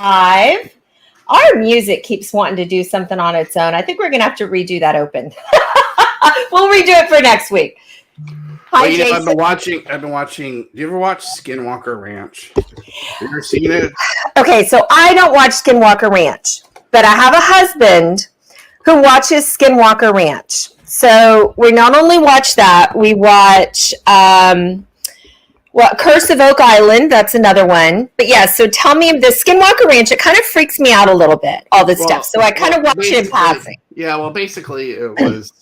Live. Our music keeps wanting to do something on its own. I think we're going to have to redo that open. We'll redo it for next week. Hi, Jason. I've been watching. Do you ever watch Skinwalker Ranch? Have you ever seen it? Okay, so I don't watch Skinwalker Ranch, but I have a husband who watches Skinwalker Ranch. So we not only watch that, we watch Curse of Oak Island. That's another one. But yeah, so tell me the Skinwalker Ranch. It kind of freaks me out a little bit, all this stuff. So I kind of watch it in passing. Yeah, well, basically it was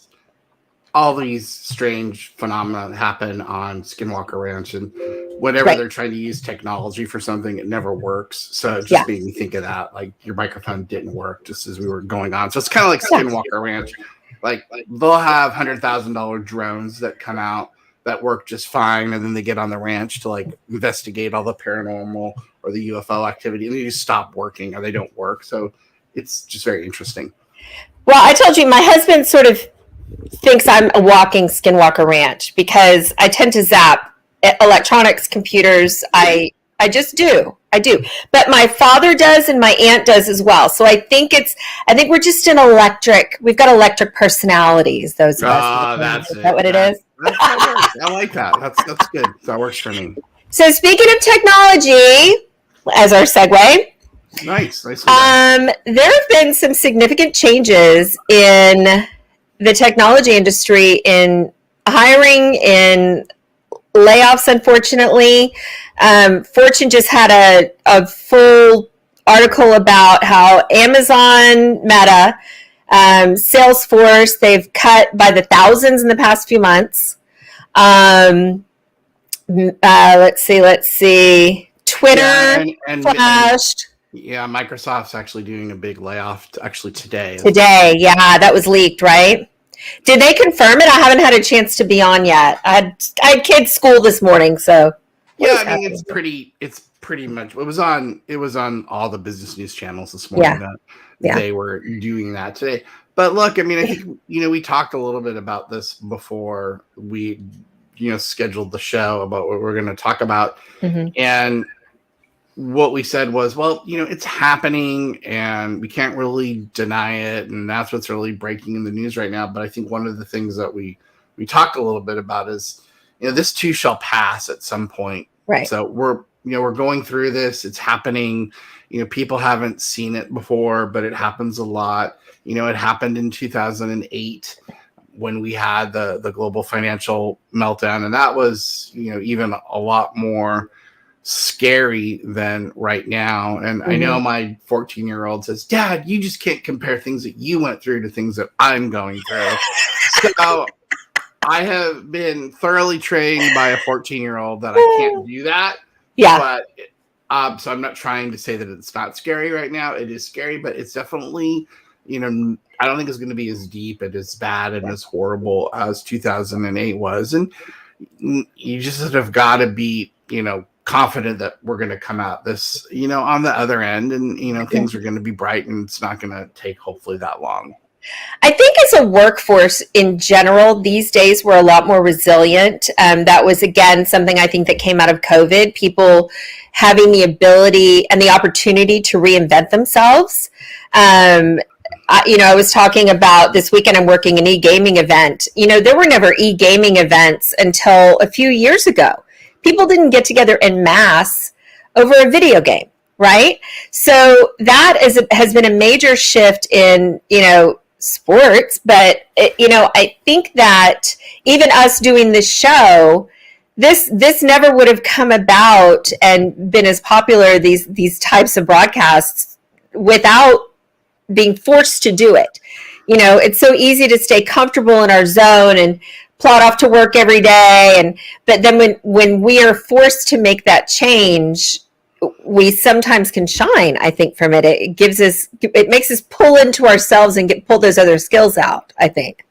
all these strange phenomena happen on Skinwalker Ranch, and whenever they're trying to use technology for something, it never works. So it just made me think of that. Like your microphone didn't work just as we were going on. So it's kind of like Skinwalker Ranch. Like they'll have $100,000 drones that come out that work just fine, and then they get on the ranch to like investigate all the paranormal or the UFO activity, and they just stop working or they don't work. So it's just very interesting. Well, I told you my husband sort of thinks I'm a walking Skinwalker Ranch because I tend to zap electronics, computers. I just do. I do. But my father does and my aunt does as well. So I think we're just we've got electric personalities, those of us. That's is that what it is? I like that. That's good. That works for me. So speaking of technology, as our segue. Nice. There have been some significant changes in the technology industry in hiring, in layoffs, unfortunately. Fortune just had a full article about how Amazon, Meta, Salesforce, they've cut by the thousands in the past few months. Let's see. Twitter flashed. Microsoft's actually doing a big layoff today. Yeah, that was leaked, right? Did they confirm it? I haven't had a chance to be on yet. I had kids' school this morning, so it's pretty much it was on all the business news channels this morning that they were doing that today. But look, I think we talked a little bit about this before we scheduled the show about what we're going to talk about, and what we said was, well, it's happening and we can't really deny it. And that's what's really breaking in the news right now. But I think one of the things that we talked a little bit about is, this too shall pass at some point. Right. So we're going through this. It's happening. People haven't seen it before, but it happens a lot. It happened in 2008 when we had the global financial meltdown. And that was, even a lot more scary than right now. And I know my 14-year-old says, Dad, you just can't compare things that you went through to things that I'm going through. So I have been thoroughly trained by a 14-year-old that I can't do that. Yeah. But so I'm not trying to say that it's not scary right now. It is scary, but it's definitely, I don't think it's going to be as deep and as bad and as horrible as 2008 was. And you just sort of got to be, confident that we're going to come out this, on the other end, and things are going to be bright, and it's not going to take hopefully that long. I think as a workforce in general, these days we're a lot more resilient. That was, again, something I think that came out of COVID, people having the ability and the opportunity to reinvent themselves. I was talking about this weekend, I'm working an e-gaming event. There were never e-gaming events until a few years ago. People didn't get together en masse over a video game, right? So that has been a major shift in, sports. But, I think that even us doing this show, this never would have come about and been as popular, these types of broadcasts, without being forced to do it. It's so easy to stay comfortable in our zone and plod off to work every day, but then when we are forced to make that change, we sometimes can shine, I think, from it. It makes us pull into ourselves and pull those other skills out, I think.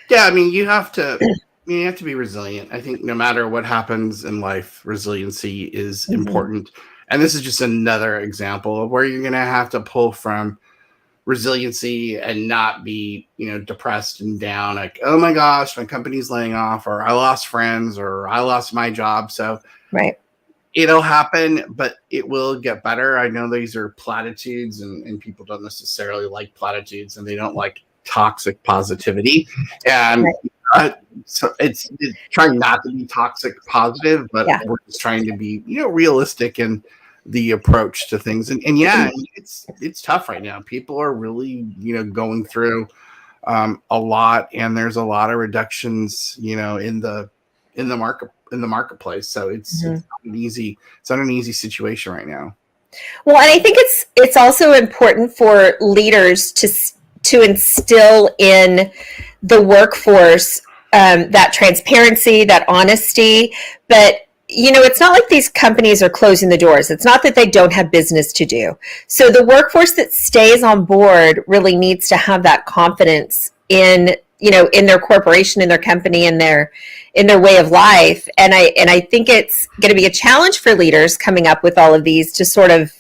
Yeah, you have to be resilient. I think no matter what happens in life, resiliency is important. And this is just another example of where you're going to have to pull from resiliency and not be, depressed and down, like, oh my gosh, my company's laying off, or I lost friends, or I lost my job. So right. it'll happen, but it will get better. I know these are platitudes, and people don't necessarily like platitudes, and they don't like toxic positivity. And so it's trying not to be toxic positive, but we're just trying to be, realistic in the approach to things. And yeah, it's tough right now. People are really, going through a lot, and there's a lot of reductions, in the marketplace. So it's not an easy situation right now. Well, and I think it's also important for leaders to instill in the workforce that transparency, that honesty. But it's not like these companies are closing the doors. It's not that they don't have business to do. So the workforce that stays on board really needs to have that confidence in their corporation, in their company, in their way of life. And I think it's going to be a challenge for leaders coming up with all of these to sort of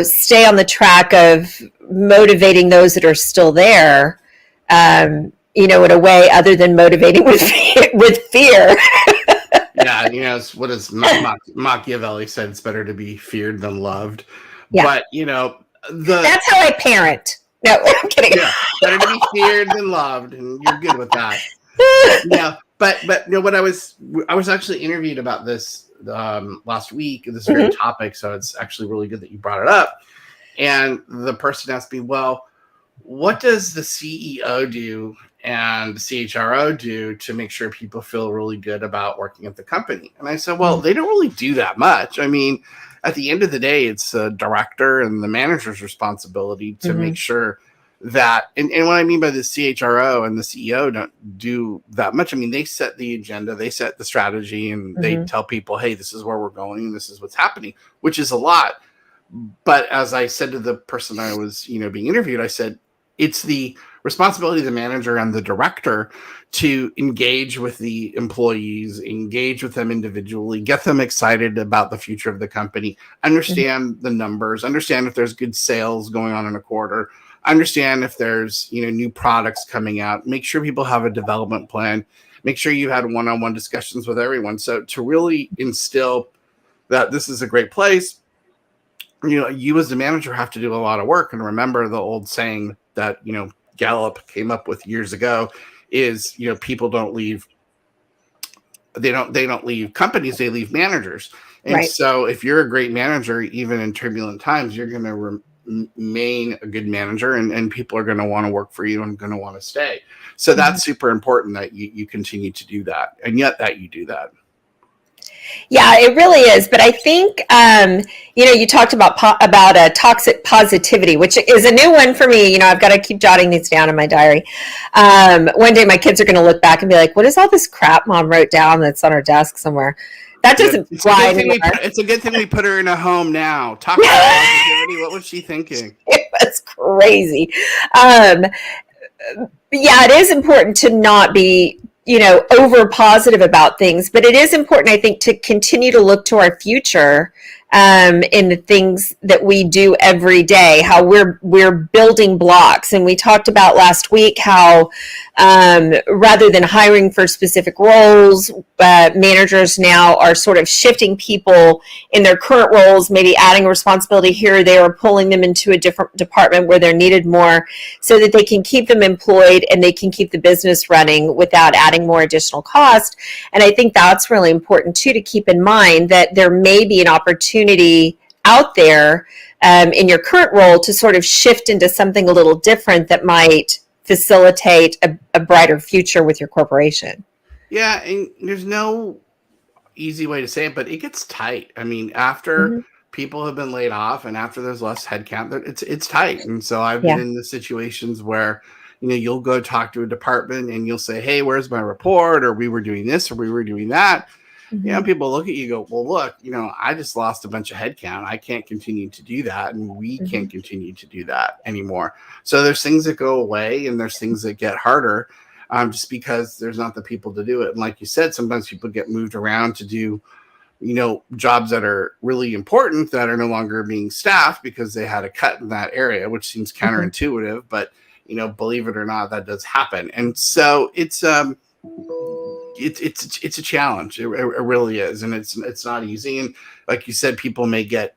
stay on the track of motivating those that are still there, in a way other than motivating with fear. Yeah, what does Machiavelli said? It's better to be feared than loved. Yeah. But that's how I parent. No, I'm kidding. Yeah, better to be feared than loved, and you're good with that. Yeah, but what I was actually interviewed about this last week, this very topic, so it's actually really good that you brought it up. And the person asked me, well, what does the CEO do and the CHRO do to make sure people feel really good about working at the company? And I said, well, they don't really do that much. I mean, at the end of the day, it's the director and the manager's responsibility to make sure that, and what I mean by the CHRO and the CEO don't do that much. I mean, they set the agenda, they set the strategy, and they tell people, hey, this is where we're going, this is what's happening, which is a lot. But as I said to the person I was, being interviewed, I said, it's the responsibility of the manager and the director to engage with the employees, engage with them individually, get them excited about the future of the company, understand the numbers, understand if there's good sales going on in a quarter, understand if there's, new products coming out, make sure people have a development plan, make sure you had one-on-one discussions with everyone. So to really instill that this is a great place, you as the manager have to do a lot of work. And remember the old saying that, Gallup came up with years ago is, people don't leave. They don't leave companies, they leave managers. And so if you're a great manager, even in turbulent times, you're going to remain a good manager, and people are going to want to work for you and going to want to stay. So that's super important that you continue to do that, and yet that you do that. Yeah, it really is. But I think, you talked about toxic positivity, which is a new one for me. I've got to keep jotting these down in my diary. One day my kids are going to look back and be like, what is all this crap Mom wrote down that's on her desk somewhere? That doesn't fly anymore. It's a good thing we put her in a home now. Toxic positivity, what was she thinking? It was crazy. Yeah, it is important to not be over positive about things, but it is important, I think, to continue to look to our future in the things that we do every day, how we're building blocks. And we talked about last week how rather than hiring for specific roles, managers now are sort of shifting people in their current roles, maybe adding a responsibility here or there, or pulling them into a different department where they're needed more, so that they can keep them employed and they can keep the business running without adding more additional cost. And I think that's really important too, to keep in mind that there may be an opportunity out there in your current role to sort of shift into something a little different that might facilitate a brighter future with your corporation. Yeah, and there's no easy way to say it, but it gets tight. I mean, after people have been laid off and after there's less headcount, it's tight. And so I've been in the situations where, you'll go talk to a department and you'll say, hey, where's my report? Or we were doing this or we were doing that. People look at you and go, well, look, I just lost a bunch of headcount. I can't continue to do that. And we can't continue to do that anymore. So there's things that go away and there's things that get harder just because there's not the people to do it. And like you said, sometimes people get moved around to do, jobs that are really important that are no longer being staffed because they had a cut in that area, which seems counterintuitive, but, believe it or not, that does happen. And so it's, it's a challenge. It really is, and it's not easy. And like you said, people may get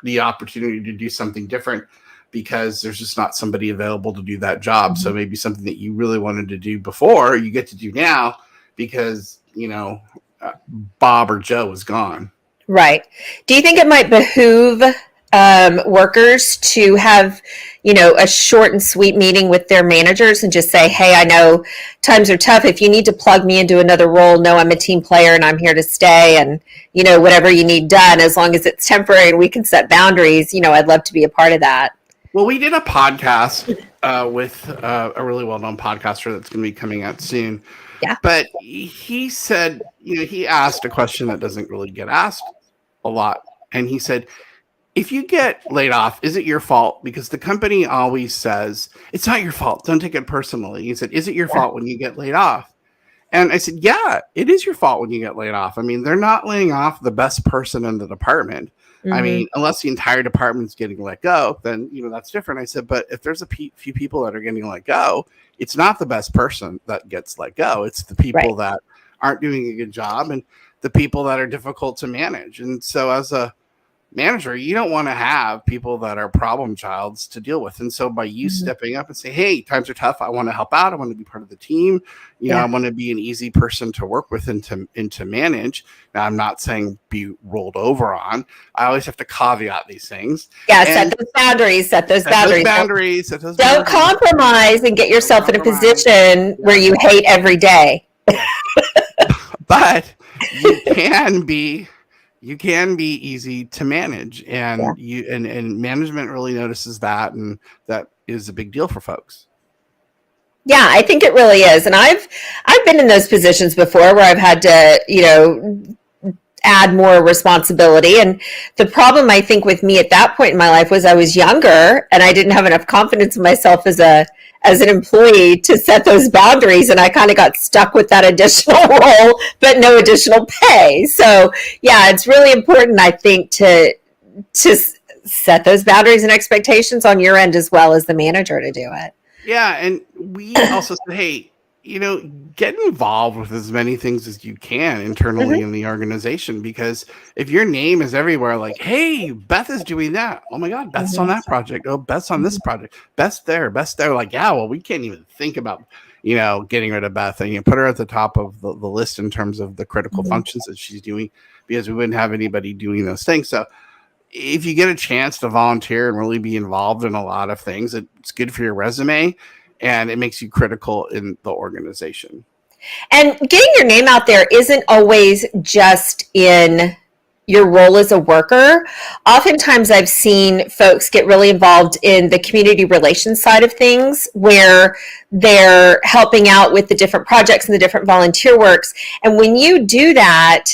the opportunity to do something different because there's just not somebody available to do that job. Mm-hmm. So maybe something that you really wanted to do before, you get to do now because Bob or Joe is gone. Right. Do you think it might behoove workers to have, a short and sweet meeting with their managers and just say, hey, I know times are tough. If you need to plug me into another role, know I'm a team player and I'm here to stay, and, whatever you need done, as long as it's temporary and we can set boundaries, I'd love to be a part of that. Well, we did a podcast with a really well-known podcaster that's going to be coming out soon. Yeah. But he said, he asked a question that doesn't really get asked a lot. And he said, if you get laid off, is it your fault? Because the company always says, it's not your fault. Don't take it personally. He said, is it your fault when you get laid off? And I said, yeah, it is your fault when you get laid off. I mean, they're not laying off the best person in the department. Mm-hmm. I mean, unless the entire department's getting let go, then, that's different. I said, but if there's a few people that are getting let go, it's not the best person that gets let go. It's the people that aren't doing a good job and the people that are difficult to manage. And so as a manager, you don't want to have people that are problem childs to deal with. And so by you stepping up and say, hey, times are tough. I want to help out. I want to be part of the team. I want to be an easy person to work with and to manage. Now, I'm not saying be rolled over on. I always have to caveat these things. Yeah, set those boundaries. Don't compromise and get yourself in a position where you hate every day. But you can be easy to manage, and and management really notices that, and that is a big deal for folks. Yeah, I think it really is. And I've been in those positions before where I've had to, add more responsibility. And the problem I think with me at that point in my life was I was younger and I didn't have enough confidence in myself as an employee to set those boundaries. And I kind of got stuck with that additional role, but no additional pay. So yeah, it's really important, I think, to set those boundaries and expectations on your end as well as the manager to do it. Yeah. And we also said, hey, get involved with as many things as you can internally in the organization, because if your name is everywhere, like, hey, Beth is doing that. Oh my God, Beth's on that project. Oh, Beth's on this project. Beth's there. Like, yeah, well, we can't even think about, getting rid of Beth and put her at the top of the list in terms of the critical functions that she's doing, because we wouldn't have anybody doing those things. So if you get a chance to volunteer and really be involved in a lot of things, it's good for your resume. And it makes you critical in the organization. And getting your name out there isn't always just in your role as a worker. Oftentimes I've seen folks get really involved in the community relations side of things, where they're helping out with the different projects and the different volunteer works. And when you do that,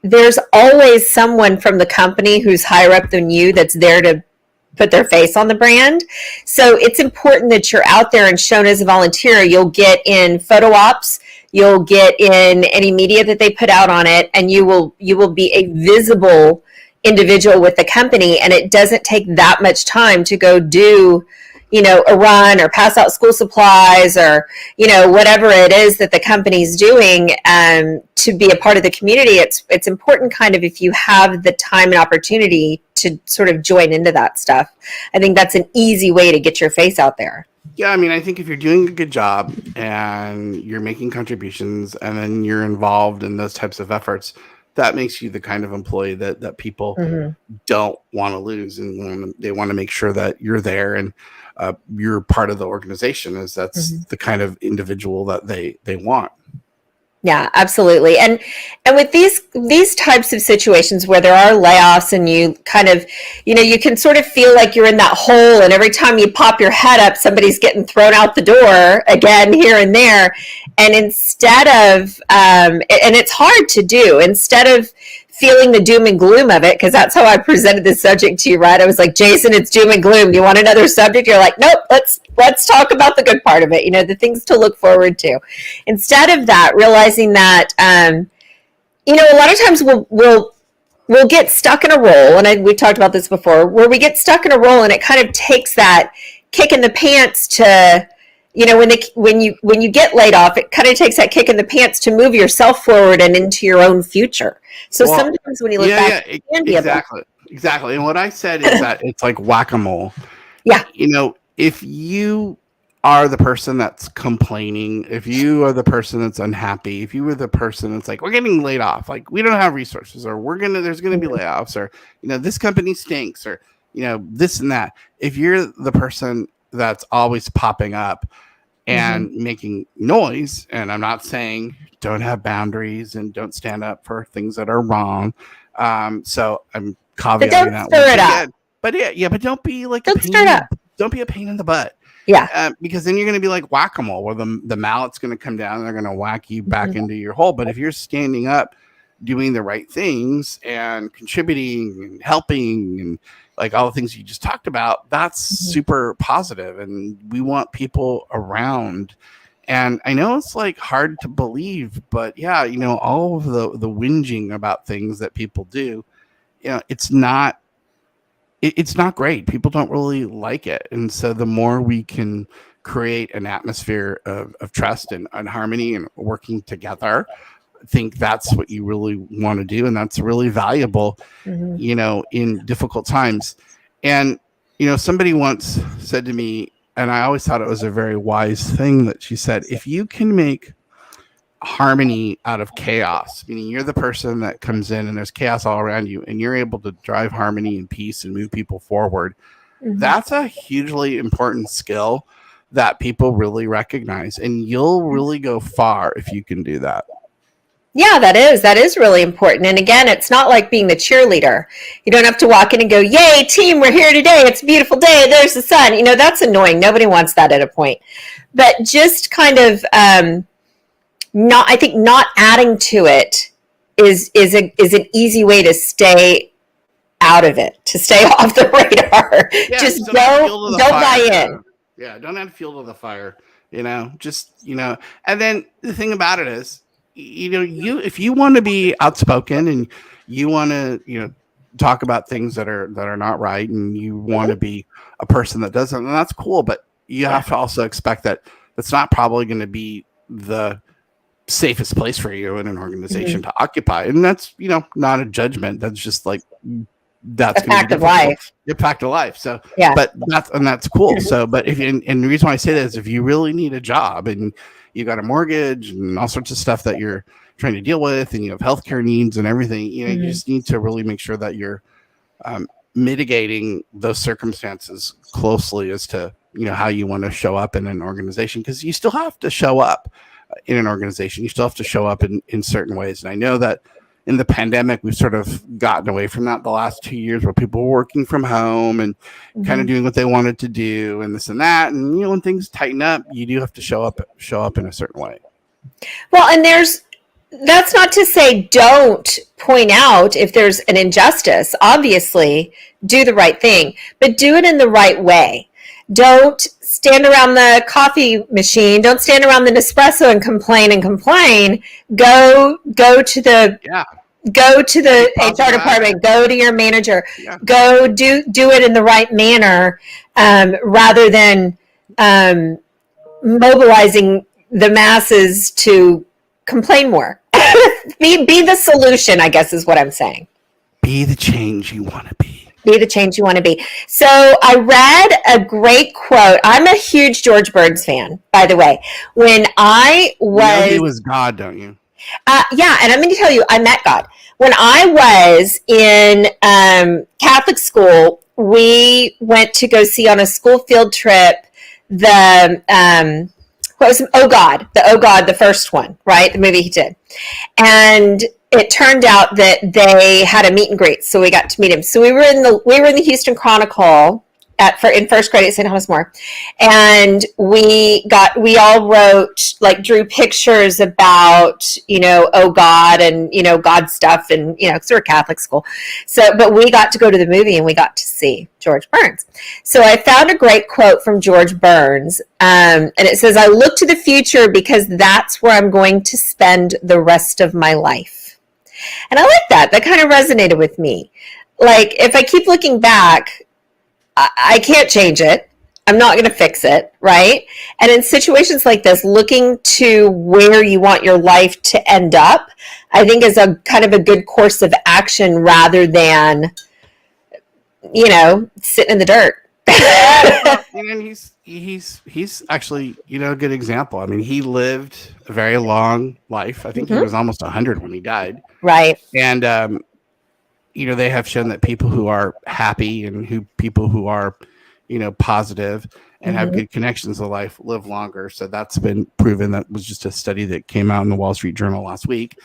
there's always someone from the company who's higher up than you that's there to put their face on the brand. So it's important that you're out there and shown as a volunteer. You'll get in photo ops, you'll get in any media that they put out on it, and you will be a visible individual with the company. And it doesn't take that much time to go do, a run or pass out school supplies or, whatever it is that the company's doing to be a part of the community. It's important kind of, if you have the time and opportunity to sort of join into that stuff. I think that's an easy way to get your face out there. Yeah, I mean, I think if you're doing a good job and you're making contributions and then you're involved in those types of efforts, that makes you the kind of employee that people don't want to lose, and they want to make sure that you're there and you're part of the organization, as that's the kind of individual that they want. Yeah, absolutely. And with these types of situations where there are layoffs and you kind of, you can sort of feel like you're in that hole, and every time you pop your head up, somebody's getting thrown out the door again, here and there. And instead of, and it's hard to do, instead of feeling the doom and gloom of it, because that's how I presented this subject to you, right? I was like, Jason, it's doom and gloom. Do you want another subject? You're like, nope, let's talk about the good part of it, the things to look forward to. Instead of that, realizing that, a lot of times we'll get stuck in a role, and we've talked about this before, where we get stuck in a role and it kind of takes that kick in the pants to, when you get laid off, it kind of takes that kick in the pants to move yourself forward and into your own future. So sometimes when you look back, it can be exactly. And what I said is that it's like whack-a-mole. Yeah. If you are the person that's complaining, if you are the person that's unhappy, if you are the person that's like, we're getting laid off, like we don't have resources, or there's gonna be layoffs, or this company stinks, or this and that. If you're the person that's always popping up and making noise, and I'm not saying don't have boundaries and don't stand up for things that are wrong. So I'm caveating that stir it up. But don't be like don't be a pain in the butt. Yeah. Because then you're going to be like whack-a-mole, where the mallet's going to come down and they're going to whack you back into your hole. But if you're standing up, doing the right things and contributing and helping and like all the things you just talked about, that's super positive. And we want people around. And I know it's like hard to believe, but yeah, all of the whinging about things that people do, it's not great. People don't really like it. And so the more we can create an atmosphere of trust and harmony and working together, I think that's what you really want to do. And that's really valuable, in difficult times. And, somebody once said to me, and I always thought it was a very wise thing that she said, if you can make harmony out of chaos, meaning you're the person that comes in and there's chaos all around you, and you're able to drive harmony and peace and move people forward, that's a hugely important skill that people really recognize, and you'll really go far if you can do that. Yeah, that is really important. And again, it's not like being the cheerleader. You don't have to walk in and go, yay, team, we're here today. It's a beautiful day. There's the sun. That's annoying. Nobody wants that at a point. But just kind of not adding to it is an easy way to stay out of it, to stay off the radar. Yeah, just don't buy in. Yeah, don't add fuel to the fire. And then the thing about it is, if you want to be outspoken and you want to, talk about things that are not right, and you want to be a person that doesn't, and that's cool. But you have to also expect that that's not probably going to be the safest place for you in an organization to occupy. And that's, not a judgment. That's just like, that's a fact of life. A fact of life. So, yeah, but that's cool. So, but and the reason why I say that is if you really need a job and you got a mortgage and all sorts of stuff that you're trying to deal with, and you have healthcare needs and everything, you just need to really make sure that you're mitigating those circumstances closely as to, how you want to show up in an organization, because you still have to show up in an organization. You still have to show up in certain ways. And I know that in the pandemic, we've sort of gotten away from that the last 2 years, where people were working from home and kind of doing what they wanted to do and this and that. And, when things tighten up, you do have to show up in a certain way. Well, and that's not to say don't point out if there's an injustice. Obviously, do the right thing, but do it in the right way. Don't stand around the coffee machine. Don't stand around the Nespresso and complain. Go to the HR department. Go to your manager. Yeah. Go do it in the right manner, rather than mobilizing the masses to complain more. Be the solution, I guess, is what I'm saying. Be the change you want to be. Be the change you want to be. So I read a great quote. I'm a huge George Burns fan, by the way. When I was... he was God, don't you? Yeah, and I'm going to tell you, I met God. When I was in Catholic school, we went to go see on a school field trip the... Oh God, the first one, right? The movie he did. And it turned out that they had a meet and greet, so we got to meet him. So we were in the Houston Chronicle in first grade at St. Thomas More, and we all wrote, like, drew pictures about, oh God, and God stuff, and because we're a Catholic school. So, but we got to go to the movie and we got to see George Burns. So I found a great quote from George Burns, and it says, "I look to the future because that's where I'm going to spend the rest of my life." And I like that. That kind of resonated with me. Like, if I keep looking back, I can't change it. I'm not going to fix it, right? And in situations like this, looking to where you want your life to end up, I think is a kind of a good course of action rather than, sitting in the dirt. And he's actually a good example. I mean, he lived a very long life. I think he was almost 100 when he died. Right. And they have shown that people who are happy and people who are positive and have good connections to life live longer. So that's been proven. That was just a study that came out in the Wall Street Journal last week.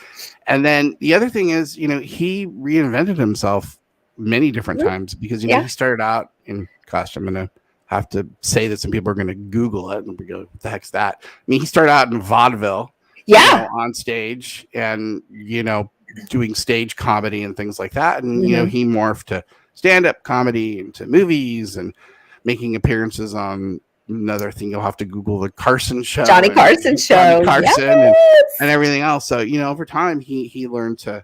And then the other thing is, he reinvented himself many different times because he started out in, gosh, I'm gonna have to say this and people are gonna Google it and we go, what the heck's that? I mean, he started out in vaudeville, on stage and doing stage comedy and things like that, and he morphed to stand-up comedy into movies and making appearances on another thing you'll have to Google, the Carson show, Johnny Carson show, and everything else. So over time he learned to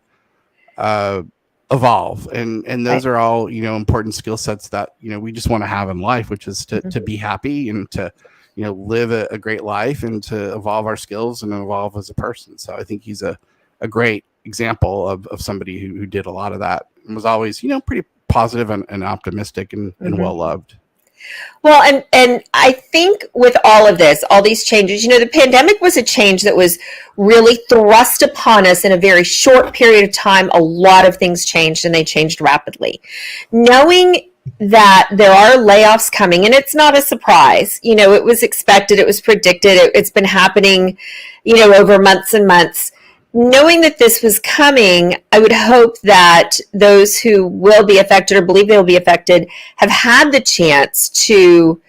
evolve, and those are all important skill sets that we just want to have in life, which is to be happy and to live a great life and to evolve our skills and evolve as a person. So I think he's a great example of somebody who did a lot of that and was always pretty positive and optimistic and well loved. Well, and I think with all of this, all these changes, the pandemic was a change that was really thrust upon us in a very short period of time. A lot of things changed and they changed rapidly. Knowing that there are layoffs coming, and it's not a surprise, it was expected, it was predicted, it's been happening, over months and months. Knowing that this was coming, I would hope that those who will be affected or believe they will be affected have had the chance to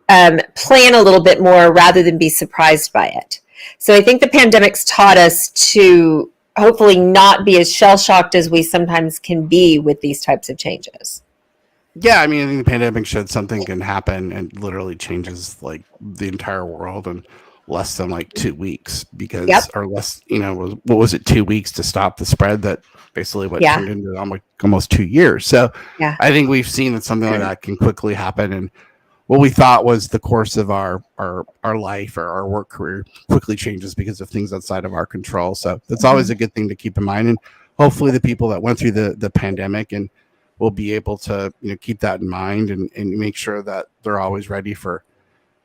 plan a little bit more rather than be surprised by it. So I think the pandemic's taught us to hopefully not be as shell-shocked as we sometimes can be with these types of changes. Yeah, I mean, I think the pandemic showed something can happen and literally changes like the entire world in less than like 2 weeks because, or less, what was it, 2 weeks to stop the spread that basically turned into almost 2 years. So I think we've seen that something like that can quickly happen. And what we thought was the course of our life or our work career quickly changes because of things outside of our control. So that's always a good thing to keep in mind. And hopefully the people that went through the pandemic and will be able to keep that in mind and make sure that they're always ready for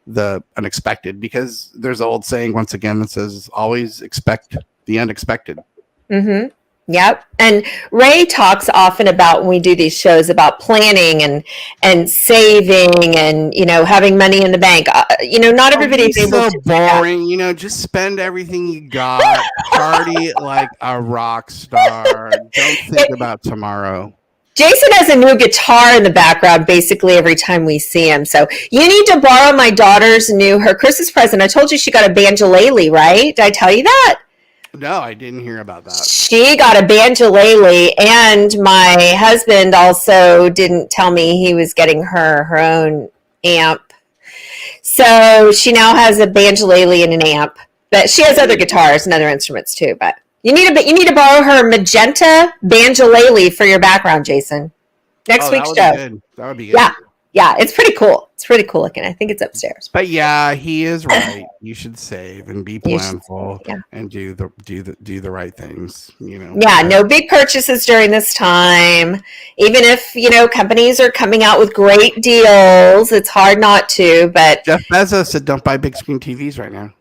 the unexpected, because there's an old saying once again that says always expect the unexpected. Yep. And Ray talks often about, when we do these shows, about planning and saving and having money in the bank. Not everybody's able to. Boring. Just spend everything you got. Party like a rock star. Don't think about tomorrow. Jason has a new guitar in the background basically every time we see him. So you need to borrow my daughter's her Christmas present. I told you she got a banjolele, right? Did I tell you that? No, I didn't hear about that. She got a banjolele, and my husband also didn't tell me he was getting her own amp. So she now has a banjolele and an amp. But she has other guitars and other instruments too, but you need to borrow her magenta banjolele for your background, Jason. Next week's show. That would be good. Yeah, it's pretty cool. It's pretty cool looking. I think it's upstairs. But yeah, he is right. You should save and be planful and do the right things. Yeah, no big purchases during this time. Even if companies are coming out with great deals, it's hard not to. But Jeff Bezos said, "Don't buy big screen TVs right now."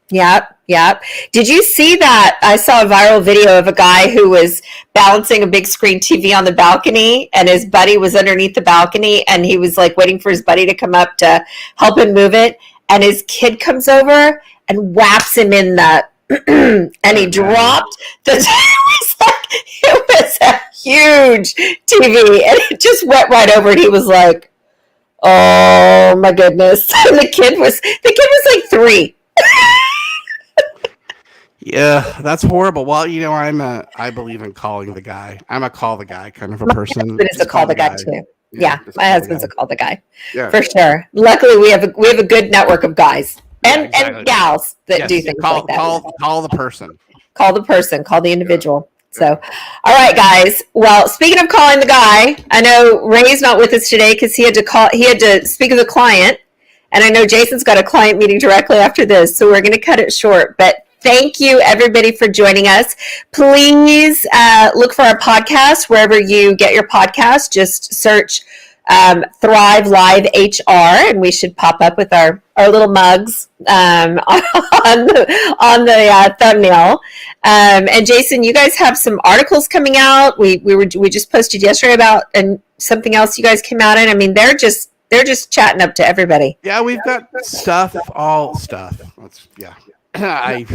Yep. Did you see that? I saw a viral video of a guy who was balancing a big screen TV on the balcony, and his buddy was underneath the balcony, and he was like waiting for his buddy to come up to help him move it, and his kid comes over and whaps him in the and he dropped the it was a huge TV, and it just went right over, and he was like, "Oh my goodness." And the kid was like 3. Yeah, that's horrible. Well, I believe in calling the guy. I'm a call the guy kind of a person. My husband is a call the guy too. Yeah, my husband's a call the guy. Yeah, for sure. Luckily, we have a good network of guys and gals that do things like that. Call the person. Call the person. Call the individual. So, all right, guys. Well, speaking of calling the guy, I know Ray's not with us today because he had to speak with a client. And I know Jason's got a client meeting directly after this, so we're going to cut it short. But thank you, everybody, for joining us. Please look for our podcast wherever you get your podcast. Just search Thrive Live HR, and we should pop up with our little mugs on the thumbnail. And Jason, you guys have some articles coming out. We just posted yesterday about and something else you guys came out in. I mean, they're just chatting up to everybody. Yeah, we've got all stuff. It's gotta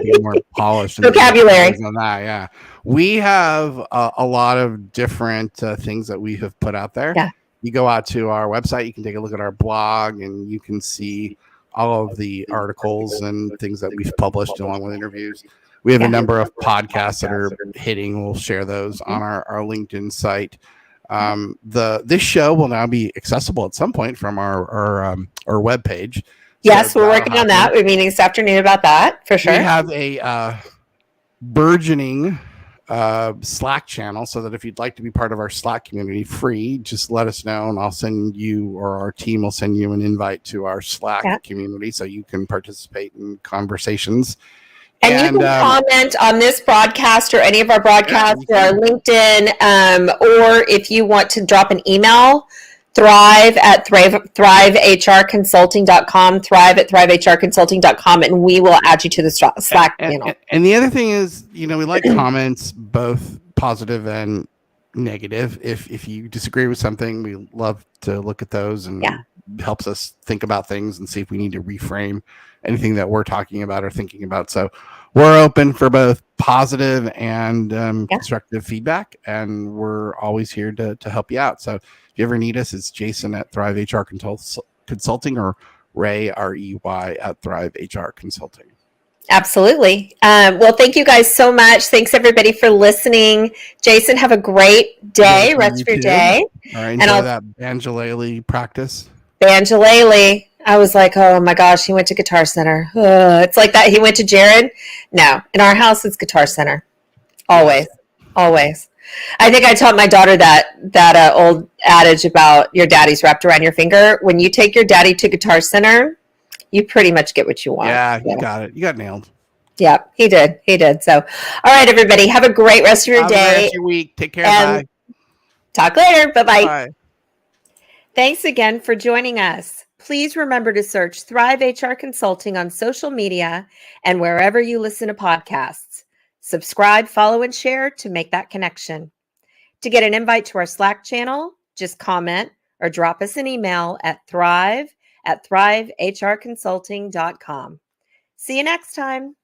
be more polished vocabulary on that. Yeah, we have a lot of different things that we have put out there. Yeah. You go out to our website, you can take a look at our blog, and you can see all of the articles and things that we've published along with interviews. We have a number of podcasts that are hitting. We'll share those on our LinkedIn site. This show will now be accessible at some point from our webpage. Yes, we're working on that. We're meeting this afternoon about that, for sure. We have a burgeoning Slack channel, so that if you'd like to be part of our Slack community free, just let us know, and I'll send you, or our team will send you, an invite to our Slack community so you can participate in conversations. And you can comment on this broadcast or any of our broadcasts or our LinkedIn, or if you want to drop an email, thrivehrconsulting.com, thrivehrconsulting.com, and we will add you to the Slack channel. And the other thing is, we like comments, both positive and negative. If you disagree with something, we love to look at those, and helps us think about things and see if we need to reframe anything that we're talking about or thinking about. So we're open for both positive and constructive feedback, and we're always here to help you out. So if you ever need us, it's Jason at Thrive HR Consulting, or Ray, REY, at Thrive HR Consulting. Absolutely. Well, thank you guys so much. Thanks everybody for listening. Jason, have a great day. Rest of your day. All right, enjoy that banjolele practice. Banjolele. I was like, oh my gosh, he went to Guitar Center. It's like that. He went to Jared. No, in our house, it's Guitar Center. Always. I think I taught my daughter that old adage about your daddy's wrapped around your finger. When you take your daddy to Guitar Center, you pretty much get what you want. Yeah, you got it. You got nailed. Yeah, he did. So, all right, everybody, have a great rest of your day. Have a rest of your week. Take care. Bye. Talk later. Bye-bye. Bye. Thanks again for joining us. Please remember to search Thrive HR Consulting on social media and wherever you listen to podcasts. Subscribe, follow, and share to make that connection. To get an invite to our Slack channel, just comment or drop us an email at thrivehrconsulting.com. See you next time.